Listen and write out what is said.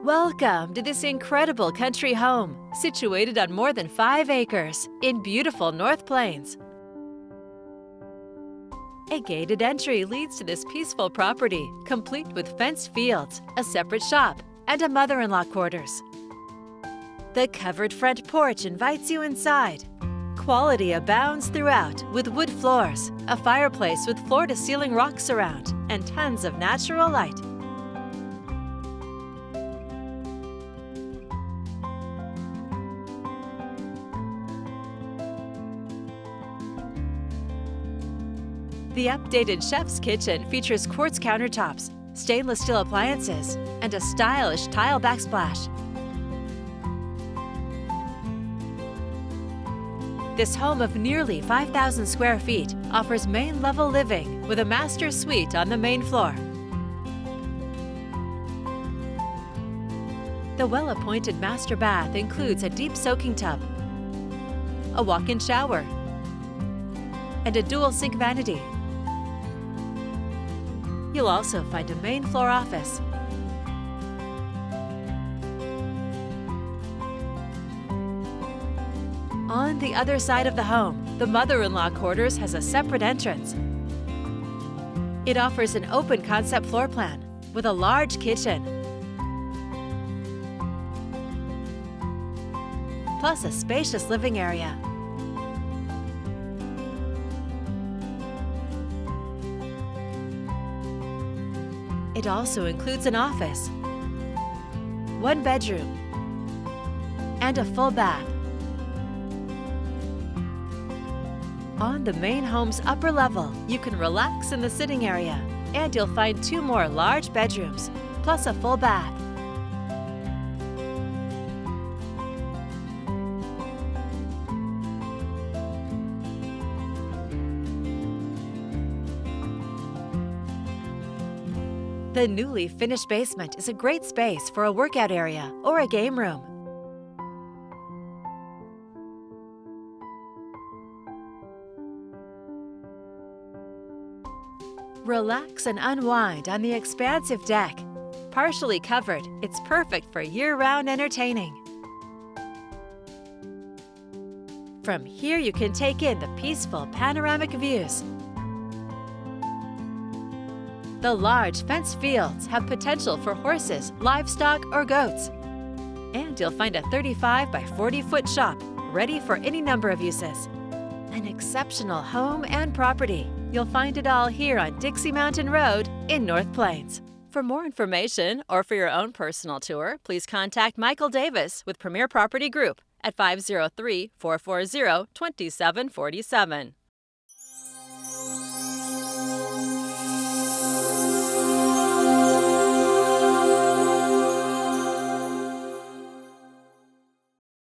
Welcome to this incredible country home, situated on more than 5 acres in beautiful North Plains. A gated entry leads to this peaceful property, complete with fenced fields, a separate shop, and a mother-in-law quarters. The covered front porch invites you inside. Quality abounds throughout with wood floors, a fireplace with floor-to-ceiling rock surround, and tons of natural light. The updated chef's kitchen features quartz countertops, stainless steel appliances, and a stylish tile backsplash. This home of nearly 5,000 square feet offers main-level living with a master suite on the main floor. The well-appointed master bath includes a deep soaking tub, a walk-in shower, and a dual sink vanity. You'll also find a main floor office. On the other side of the home, the mother-in-law quarters has a separate entrance. It offers an open concept floor plan with a large kitchen, plus a spacious living area. It also includes an office, 1 bedroom, and a full bath. On the main home's upper level, you can relax in the sitting area, and you'll find 2 more large bedrooms, plus a full bath. The newly finished basement is a great space for a workout area or a game room. Relax and unwind on the expansive deck. Partially covered, it's perfect for year-round entertaining. From here you can take in the peaceful panoramic views. The large fenced fields have potential for horses, livestock, or goats. And you'll find a 35 by 40-foot shop, ready for any number of uses. An exceptional home and property. You'll find it all here on Dixie Mountain Road in North Plains. For more information or for your own personal tour, please contact Michael Davis with Premier Property Group at 503-440-2747.